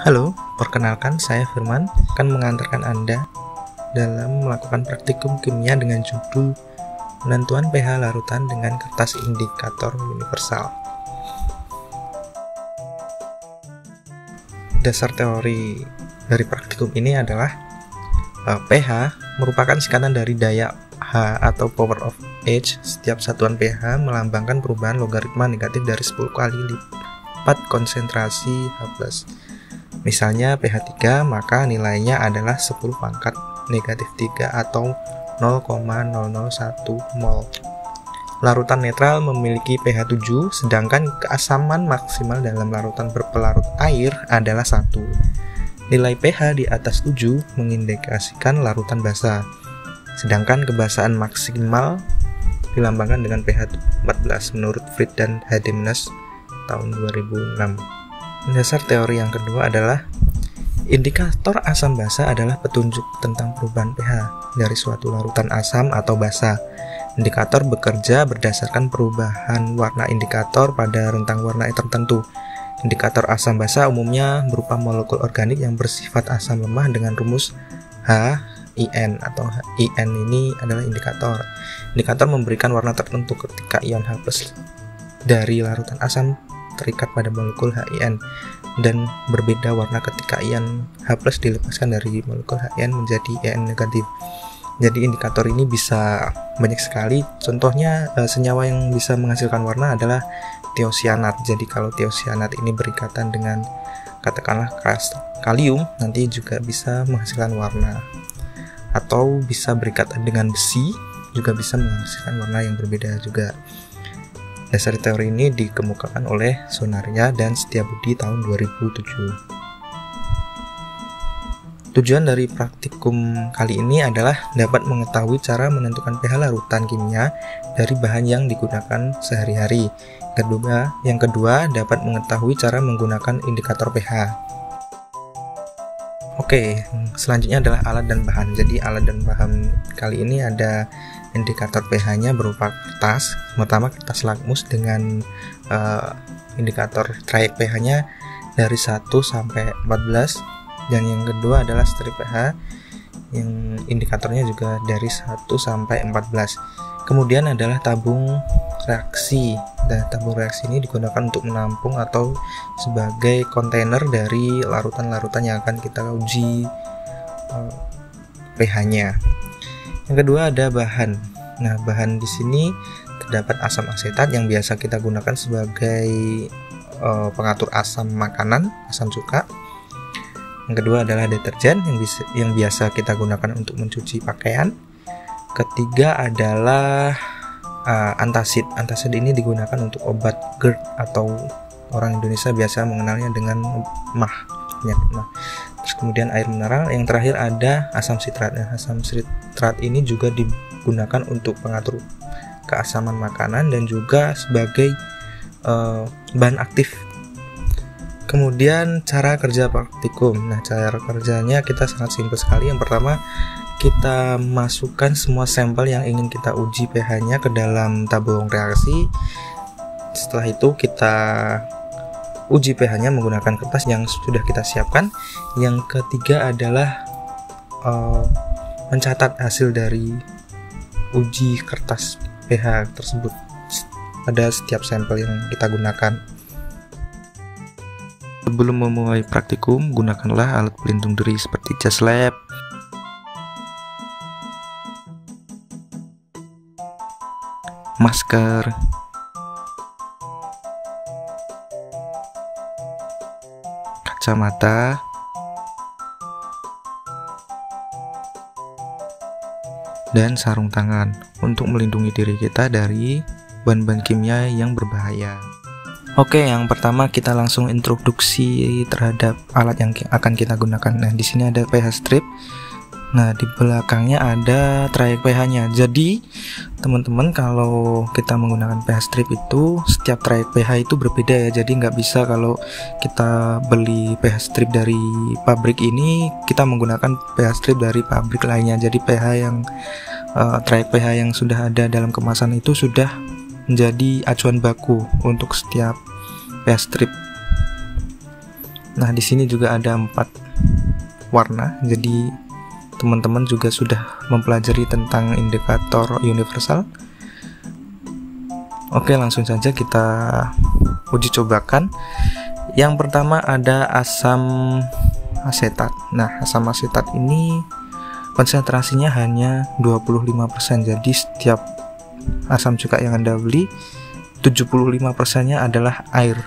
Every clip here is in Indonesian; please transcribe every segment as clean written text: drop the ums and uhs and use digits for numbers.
Halo, perkenalkan saya Firman akan mengantarkan Anda dalam melakukan praktikum kimia dengan judul penentuan pH larutan dengan kertas indikator universal. Dasar teori dari praktikum ini adalah pH merupakan singkatan dari daya H atau power of H. Setiap satuan pH melambangkan perubahan logaritma negatif dari 10 kali lipat konsentrasi H+. Misalnya pH 3, maka nilainya adalah 10 pangkat negatif 3 atau 0,001 mol. Larutan netral memiliki pH 7, sedangkan keasaman maksimal dalam larutan berpelarut air adalah 1. Nilai pH di atas 7 mengindikasikan larutan basa, sedangkan kebasaan maksimal dilambangkan dengan pH 14 menurut Fried dan Hademenes tahun 2006. Dasar teori yang kedua adalah indikator asam basa adalah petunjuk tentang perubahan pH dari suatu larutan asam atau basa. Indikator bekerja berdasarkan perubahan warna indikator pada rentang warna tertentu. Indikator asam basa umumnya berupa molekul organik yang bersifat asam lemah dengan rumus HIN atau HIN ini adalah indikator. Indikator memberikan warna tertentu ketika ion H+ dari larutan asam terikat pada molekul HIN dan berbeda warna ketika ion H+ dilepaskan dari molekul HIN menjadi IN negatif. Jadi indikator ini bisa banyak sekali. Contohnya senyawa yang bisa menghasilkan warna adalah tiosianat. Jadi kalau tiosianat ini berikatan dengan katakanlah kalium, nanti juga bisa menghasilkan warna. Atau bisa berikatan dengan besi, juga bisa menghasilkan warna yang berbeda juga. Dasar teori ini dikemukakan oleh Sonaria dan Setiabudi tahun 2007. Tujuan dari praktikum kali ini adalah dapat mengetahui cara menentukan pH larutan kimia dari bahan yang digunakan sehari-hari. Yang kedua, dapat mengetahui cara menggunakan indikator pH. Oke, selanjutnya adalah alat dan bahan. Jadi alat dan bahan kali ini ada indikator pH-nya berupa kertas. Pertama kertas lakmus dengan indikator trayek pH-nya dari 1 sampai 14. Dan yang kedua adalah strip pH yang indikatornya juga dari 1 sampai 14. Kemudian adalah tabung reaksi. Dan tabung reaksi ini digunakan untuk menampung atau sebagai kontainer dari larutan-larutan yang akan kita uji pH-nya. Yang kedua ada bahan. Nah, bahan di sini terdapat asam asetat yang biasa kita gunakan sebagai pengatur asam makanan, asam cuka. Yang kedua adalah deterjen yang biasa kita gunakan untuk mencuci pakaian. Ketiga adalah antasid. Antasid ini digunakan untuk obat GERD atau orang Indonesia biasa mengenalnya dengan penyakit MAH. Terus kemudian air mineral. Yang terakhir ada asam sitrat. Nah, asam sitrat ini juga digunakan untuk pengatur keasaman makanan dan juga sebagai bahan aktif. Kemudian cara kerja praktikum. Nah, cara kerjanya kita sangat simpel sekali. Yang pertama, kita masukkan semua sampel yang ingin kita uji pH-nya ke dalam tabung reaksi. Setelah itu kita uji pH-nya menggunakan kertas yang sudah kita siapkan. Yang ketiga adalah mencatat hasil dari uji kertas pH tersebut pada setiap sampel yang kita gunakan. Sebelum memulai praktikum, gunakanlah alat pelindung diri seperti jas lab, masker, kacamata, dan sarung tangan untuk melindungi diri kita dari bahan-bahan kimia yang berbahaya. Oke, yang pertama kita langsung introduksi terhadap alat yang akan kita gunakan. Nah, di sini ada pH strip. Nah, di belakangnya ada trayek pH-nya. Jadi, teman-teman kalau kita menggunakan pH strip itu setiap trayek pH itu berbeda ya. Jadi nggak bisa kalau kita beli pH strip dari pabrik ini kita menggunakan pH strip dari pabrik lainnya. Jadi pH yang trayek pH yang sudah ada dalam kemasan itu sudah menjadi acuan baku untuk setiap pH strip. Nah, di sini juga ada 4 warna. Jadi teman-teman juga sudah mempelajari tentang indikator universal. Oke, langsung saja kita uji cobakan. Yang pertama ada asam asetat. Nah, asam asetat ini konsentrasinya hanya 25%. Jadi setiap asam cuka yang Anda beli, 75%-nya adalah air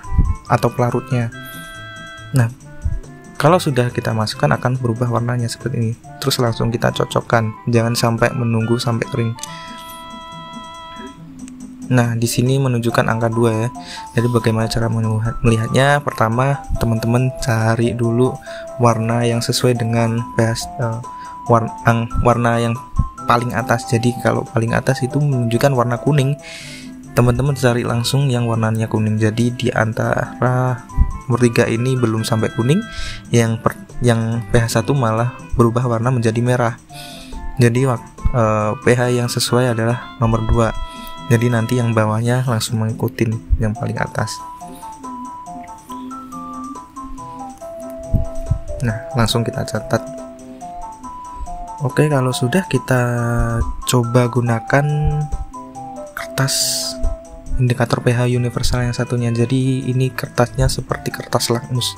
atau pelarutnya. Nah, kalau sudah kita masukkan akan berubah warnanya seperti ini. Terus langsung kita cocokkan, jangan sampai menunggu sampai kering. Nah, di sini menunjukkan angka 2 ya. Jadi bagaimana cara melihatnya? Pertama, teman-teman cari dulu warna yang sesuai dengan pH, warna yang paling atas. Jadi kalau paling atas itu menunjukkan warna kuning, teman-teman cari langsung yang warnanya kuning. Jadi di antara nomor 3 ini belum sampai kuning, yang pH 1 malah berubah warna menjadi merah. Jadi pH yang sesuai adalah nomor 2. Jadi nanti yang bawahnya langsung mengikuti yang paling atas. Nah, langsung kita catat. Oke, kalau sudah kita coba gunakan kertas indikator pH universal yang satunya. Jadi ini kertasnya seperti kertas lakmus,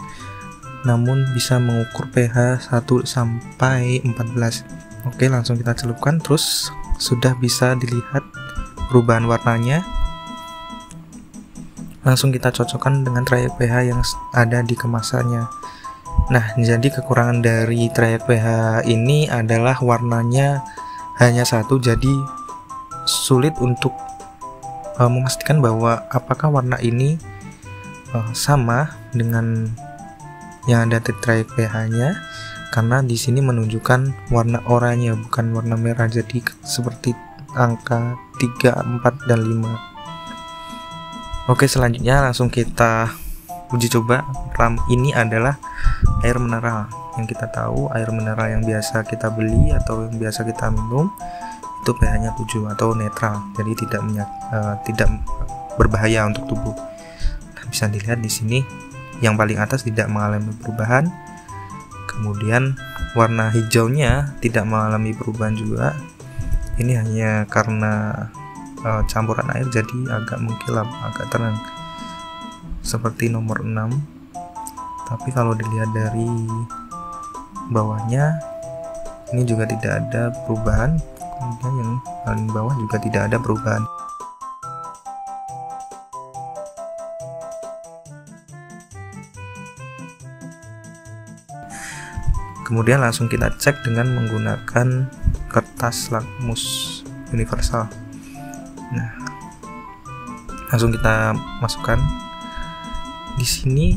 namun bisa mengukur pH 1 sampai 14. Oke, langsung kita celupkan. Terus sudah bisa dilihat perubahan warnanya. Langsung kita cocokkan dengan trayek pH yang ada di kemasannya. Nah, jadi kekurangan dari trayek pH ini adalah warnanya hanya satu, jadi sulit untuk memastikan bahwa apakah warna ini sama dengan yang ada di trayek pH-nya, karena di sini menunjukkan warna oranye bukan warna merah. Jadi seperti angka 3, 4, dan 5. Oke, selanjutnya langsung kita uji coba. Ini adalah air mineral. Yang kita tahu air mineral yang biasa kita beli atau yang biasa kita minum itu pH-nya 7 atau netral. Jadi tidak berbahaya untuk tubuh. Nah, bisa dilihat di sini yang paling atas tidak mengalami perubahan. Kemudian warna hijaunya tidak mengalami perubahan juga. Ini hanya karena campuran air jadi agak mengkilap, agak terang seperti nomor 6. Tapi kalau dilihat dari bawahnya ini juga tidak ada perubahan. Kemudian yang paling bawah juga tidak ada perubahan. Kemudian langsung kita cek dengan menggunakan kertas lakmus universal. Nah, langsung kita masukkan. Di sini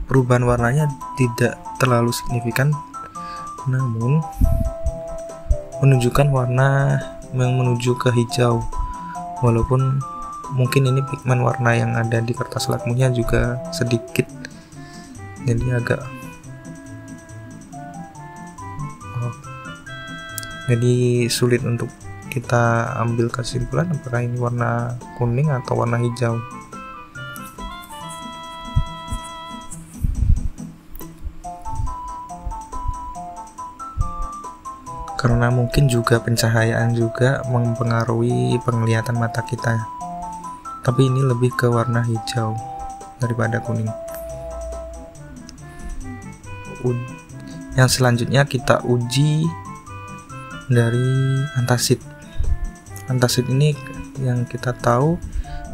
perubahan warnanya tidak terlalu signifikan, namun menunjukkan warna yang menuju ke hijau. Walaupun mungkin ini pigmen warna yang ada di kertas lakmusnya juga sedikit, jadi agak jadi sulit untuk kita ambil kesimpulan apakah ini warna kuning atau warna hijau. Karena mungkin juga pencahayaan juga mempengaruhi penglihatan mata kita. Tapi ini lebih ke warna hijau daripada kuning. Yang selanjutnya kita uji dari antasid. Antasid ini yang kita tahu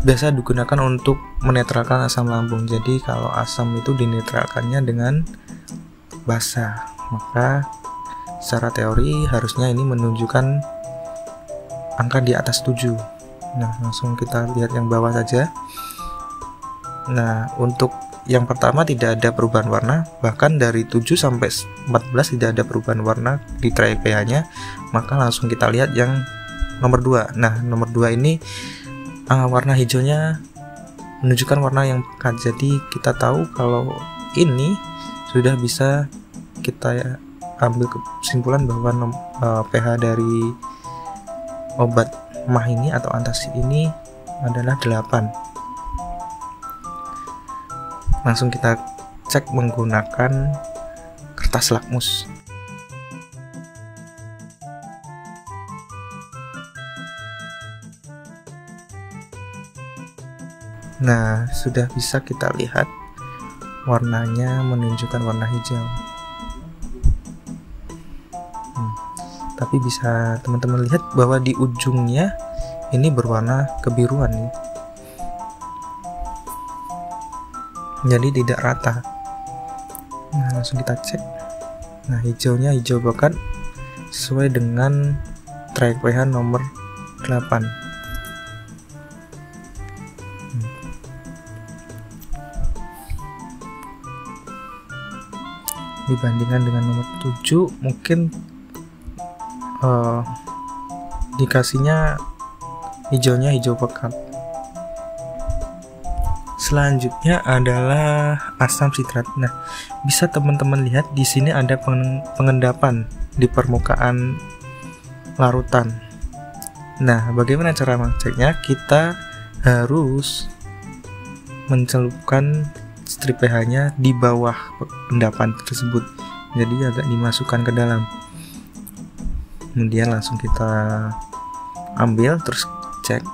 biasa digunakan untuk menetralkan asam lambung. Jadi kalau asam itu dinetralkannya dengan basa, maka secara teori harusnya ini menunjukkan angka di atas 7. Nah, langsung kita lihat yang bawah saja. Nah, untuk yang pertama tidak ada perubahan warna, bahkan dari 7 sampai 14 tidak ada perubahan warna di trayek pH-nya. Maka langsung kita lihat yang nomor 2. Nah, nomor 2 ini warna hijaunya menunjukkan warna yang pekat. Jadi kita tahu kalau ini sudah bisa kita ambil kesimpulan bahwa pH dari obat mah ini atau antasid ini adalah 8. Langsung kita cek menggunakan kertas lakmus. Nah, sudah bisa kita lihat warnanya menunjukkan warna hijau. Tapi bisa teman-teman lihat bahwa di ujungnya ini berwarna kebiruan nih. Jadi tidak rata. Nah, langsung kita cek. Nah, hijaunya hijau pekat sesuai dengan trayek pH nomor 8. Dibandingkan dengan nomor 7 mungkin dikasihnya hijaunya hijau pekat. Selanjutnya adalah asam sitrat. Nah, bisa teman-teman lihat di sini ada pengendapan di permukaan larutan. Nah, bagaimana cara mengeceknya? Kita harus mencelupkan strip pH-nya di bawah endapan tersebut. Jadi agak dimasukkan ke dalam. Kemudian langsung kita ambil terus cek.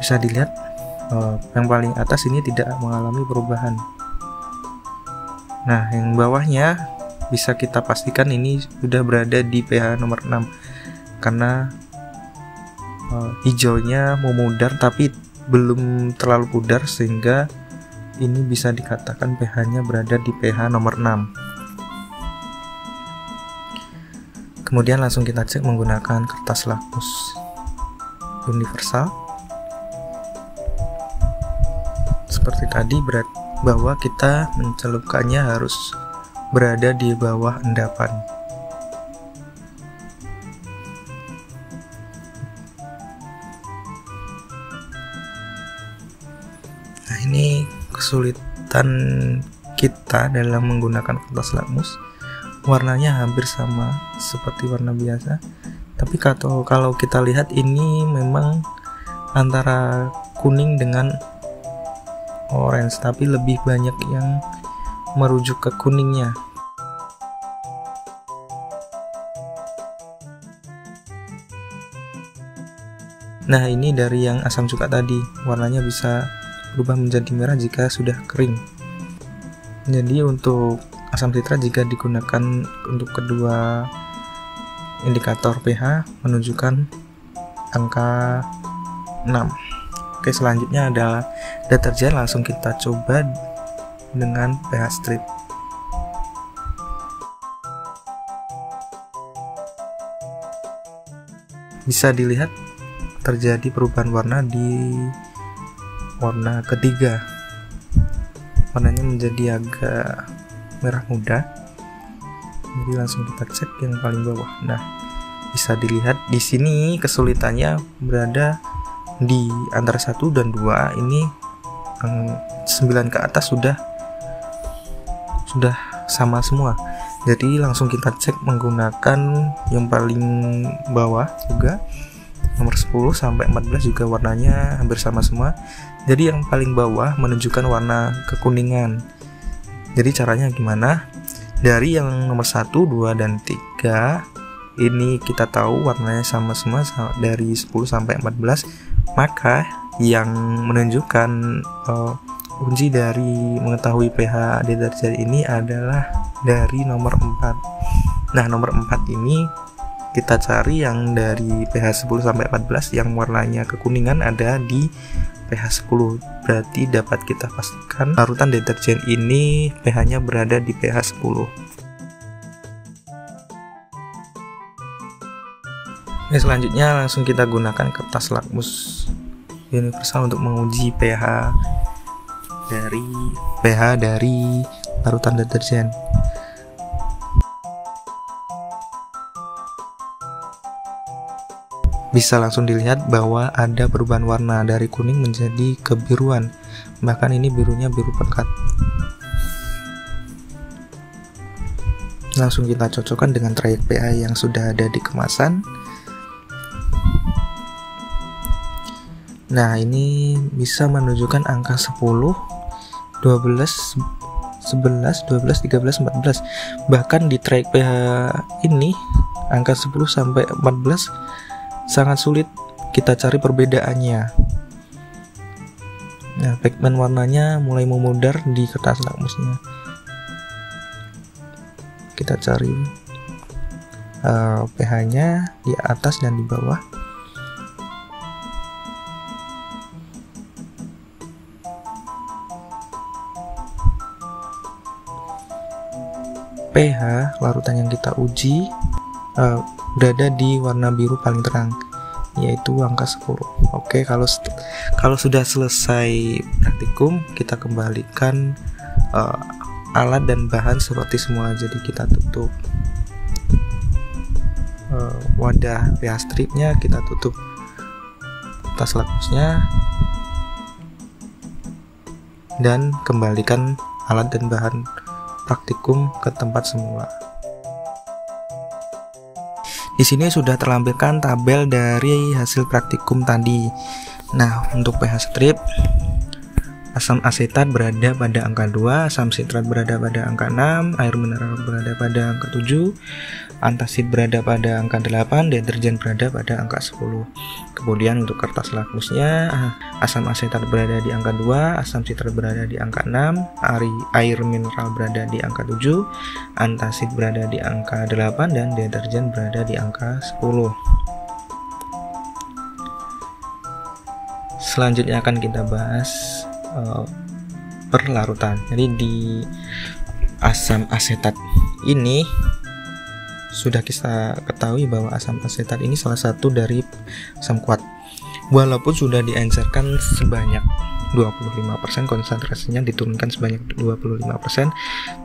Bisa dilihat yang paling atas ini tidak mengalami perubahan. Nah, yang bawahnya bisa kita pastikan ini sudah berada di pH nomor 6 karena hijaunya memudar tapi belum terlalu pudar, sehingga ini bisa dikatakan pH-nya berada di pH nomor 6. Kemudian langsung kita cek menggunakan kertas lakmus universal. Seperti tadi, bahwa kita mencelupkannya harus berada di bawah endapan. Nah, ini kesulitan kita dalam menggunakan kertas lakmus. Warnanya hampir sama seperti warna biasa, tapi kalau kita lihat ini memang antara kuning dengan orange, tapi lebih banyak yang merujuk ke kuningnya. Nah, ini dari yang asam cuka tadi, warnanya bisa berubah menjadi merah jika sudah kering. Jadi untuk asam sitrat jika digunakan untuk kedua indikator pH menunjukkan angka 6. Oke, selanjutnya adalah deterjen. Langsung kita coba dengan pH strip. Bisa dilihat terjadi perubahan warna di warna ketiga. Warnanya menjadi agak merah muda. Jadi langsung kita cek yang paling bawah. Nah, bisa dilihat di sini kesulitannya berada di antara 1 dan 2. Ini 9 ke atas sudah sama semua. Jadi langsung kita cek menggunakan yang paling bawah juga, nomor 10 sampai 14 juga warnanya hampir sama semua. Jadi yang paling bawah menunjukkan warna kekuningan. Jadi caranya gimana? Dari yang nomor 1, 2, dan 3 ini kita tahu warnanya sama semua dari 10 sampai 14. Maka yang menunjukkan kunci dari mengetahui pH deterjen ini adalah dari nomor 4. Nah, nomor 4 ini kita cari yang dari pH 10 sampai 14 yang warnanya kekuningan ada di pH 10. Berarti dapat kita pastikan larutan deterjen ini pH-nya berada di pH 10. Oke, selanjutnya langsung kita gunakan kertas lakmus universal untuk menguji pH dari larutan deterjen. Bisa langsung dilihat bahwa ada perubahan warna dari kuning menjadi kebiruan, bahkan ini birunya biru pekat. Langsung kita cocokkan dengan trayek pH yang sudah ada di kemasan. Nah, ini bisa menunjukkan angka 10 12, 11, 12, 13, 14. Bahkan di track pH ini angka 10 sampai 14 sangat sulit kita cari perbedaannya. Nah, pigmen warnanya mulai memudar di kertas lakmusnya. Kita cari pH-nya di atas dan di bawah. pH larutan yang kita uji berada di warna biru paling terang, yaitu angka 10. Oke, kalau sudah selesai praktikum, kita kembalikan alat dan bahan seperti semua. Jadi kita tutup wadah pH stripnya, kita tutup tas lakmusnya, dan kembalikan alat dan bahan praktikum ke tempat semula. Di sini sudah terlampirkan tabel dari hasil praktikum tadi. Nah, untuk pH strip, asam asetat berada pada angka 2, asam sitrat berada pada angka 6, air mineral berada pada angka 7, antasid berada pada angka 8, deterjen berada pada angka 10. Kemudian untuk kertas lakmusnya, asam asetat berada di angka 2, asam sitrat berada di angka 6, air mineral berada di angka 7, antasid berada di angka 8, dan deterjen berada di angka 10. Selanjutnya akan kita bahas perlarutan. Jadi di asam asetat ini sudah kita ketahui bahwa asam asetat ini salah satu dari asam kuat. Walaupun sudah diencerkan sebanyak 25%, konsentrasinya diturunkan sebanyak 25%,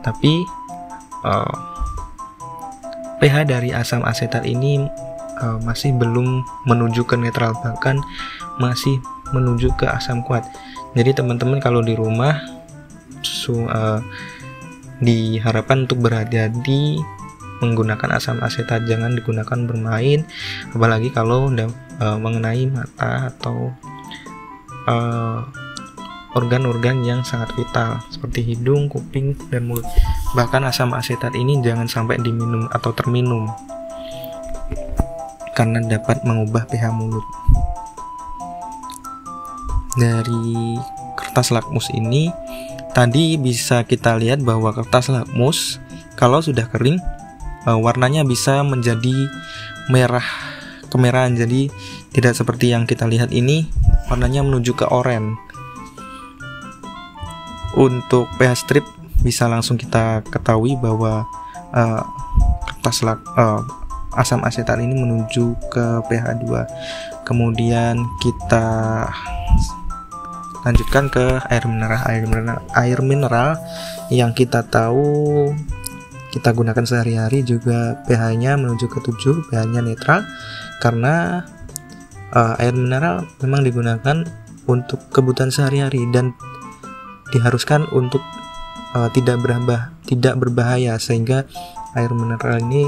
tapi pH dari asam asetat ini masih belum menuju ke netral, bahkan masih menuju ke asam kuat. Jadi teman-teman kalau di rumah diharapkan untuk berhati-hati menggunakan asam asetat, jangan digunakan bermain, apalagi kalau mengenai mata atau organ-organ yang sangat vital seperti hidung, kuping, dan mulut. Bahkan asam asetat ini jangan sampai diminum atau terminum karena dapat mengubah pH mulut. Dari kertas lakmus ini tadi bisa kita lihat bahwa kertas lakmus kalau sudah kering warnanya bisa menjadi merah kemerahan, jadi tidak seperti yang kita lihat ini warnanya menuju ke oranye. Untuk pH strip bisa langsung kita ketahui bahwa asam asetat ini menuju ke pH 2. Kemudian kita lanjutkan ke air mineral yang kita tahu kita gunakan sehari-hari, juga pH-nya menuju ke 7, pH-nya netral, karena air mineral memang digunakan untuk kebutuhan sehari-hari dan diharuskan untuk tidak berbahaya, sehingga air mineral ini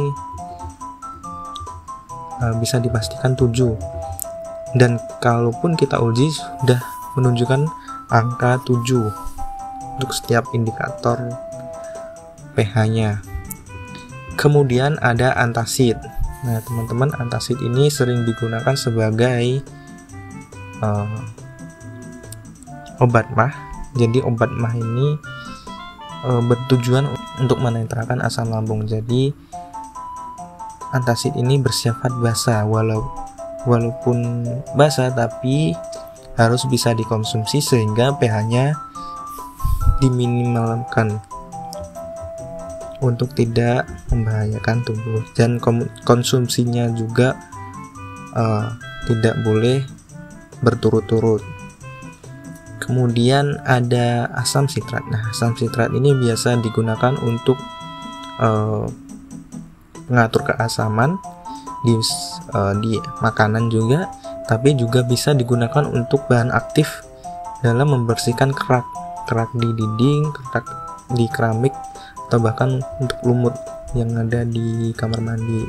bisa dipastikan 7. Dan kalaupun kita uji sudah menunjukkan angka 7 untuk setiap indikator pH-nya. Kemudian ada antasid. Nah, teman-teman, antasid ini sering digunakan sebagai obat mah. Jadi obat mah ini bertujuan untuk menetralkan asam lambung. Jadi antasid ini bersifat basa, walaupun basa tapi harus bisa dikonsumsi sehingga pH-nya diminimalkan untuk tidak membahayakan tubuh, dan konsumsinya juga tidak boleh berturut-turut. Kemudian ada asam sitrat. Nah, asam sitrat ini biasa digunakan untuk mengatur keasaman di makanan juga, tapi juga bisa digunakan untuk bahan aktif dalam membersihkan kerak di dinding, kerak di keramik, atau bahkan untuk lumut yang ada di kamar mandi.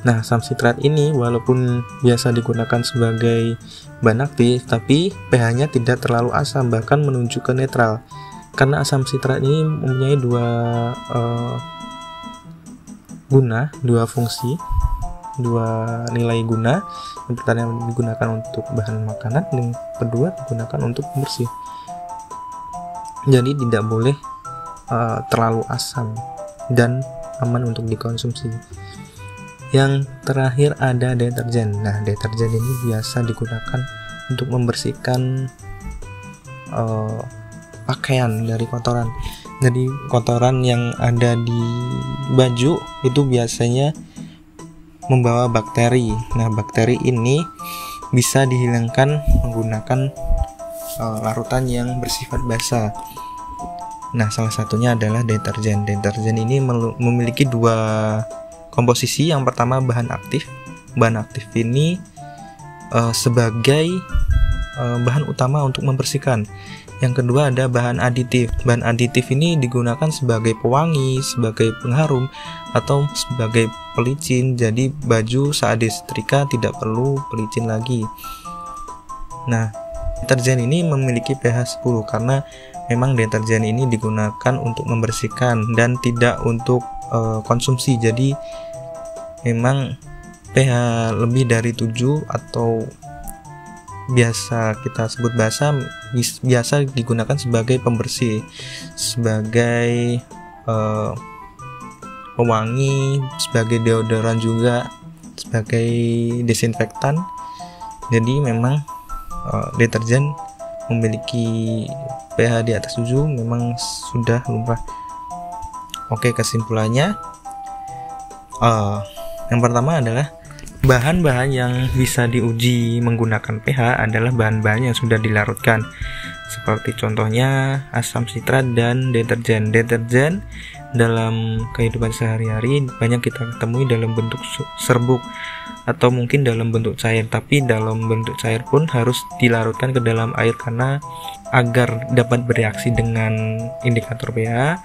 Nah, asam sitrat ini walaupun biasa digunakan sebagai bahan aktif, tapi pH-nya tidak terlalu asam, bahkan menuju ke netral. Karena asam sitrat ini mempunyai dua fungsi, dua nilai guna. Yang pertama digunakan untuk bahan makanan, dan yang kedua digunakan untuk pembersih. Jadi tidak boleh terlalu asam dan aman untuk dikonsumsi. Yang terakhir ada deterjen. Nah, deterjen ini biasa digunakan untuk membersihkan pakaian dari kotoran. Jadi kotoran yang ada di baju itu biasanya membawa bakteri. Nah, bakteri ini bisa dihilangkan menggunakan larutan yang bersifat basah. Nah, salah satunya adalah deterjen. Deterjen ini memiliki dua komposisi. Yang pertama bahan aktif. Bahan aktif ini sebagai bahan utama untuk membersihkan. Yang kedua ada bahan aditif. Bahan aditif ini digunakan sebagai pewangi, sebagai pengharum, atau sebagai pelicin. Jadi baju saat disetrika tidak perlu pelicin lagi. Nah, deterjen ini memiliki pH 10 karena memang deterjen ini digunakan untuk membersihkan dan tidak untuk konsumsi. Jadi memang pH lebih dari 7 atau biasa kita sebut basah biasa digunakan sebagai pembersih, sebagai pewangi, sebagai deodoran juga, sebagai desinfektan. Jadi memang deterjen memiliki pH di atas 7 memang sudah lumrah. Oke, kesimpulannya yang pertama adalah bahan-bahan yang bisa diuji menggunakan pH adalah bahan-bahan yang sudah dilarutkan, seperti contohnya asam sitrat dan deterjen. Deterjen dalam kehidupan sehari-hari banyak kita temui dalam bentuk serbuk atau mungkin dalam bentuk cair, tapi dalam bentuk cair pun harus dilarutkan ke dalam air karena agar dapat bereaksi dengan indikator pH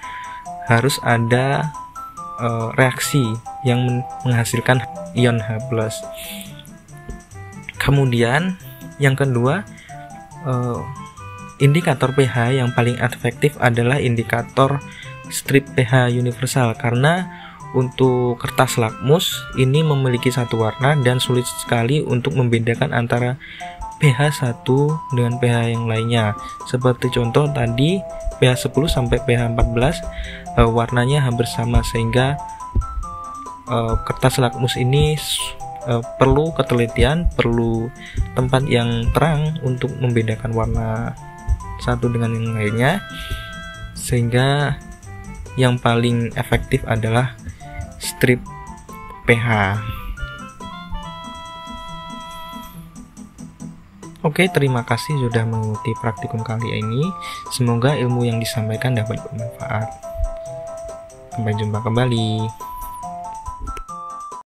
harus ada reaksi yang menghasilkan ion H+. Kemudian yang kedua, indikator pH yang paling efektif adalah indikator strip pH universal, karena untuk kertas lakmus ini memiliki satu warna dan sulit sekali untuk membedakan antara pH 1 dengan pH yang lainnya. Seperti contoh tadi pH 10 sampai pH 14 warnanya hampir sama, sehingga kertas lakmus ini perlu ketelitian, perlu tempat yang terang untuk membedakan warna satu dengan yang lainnya, sehingga yang paling efektif adalah strip pH. Oke, terima kasih sudah mengikuti praktikum kali ini. Semoga ilmu yang disampaikan dapat bermanfaat. Sampai jumpa kembali.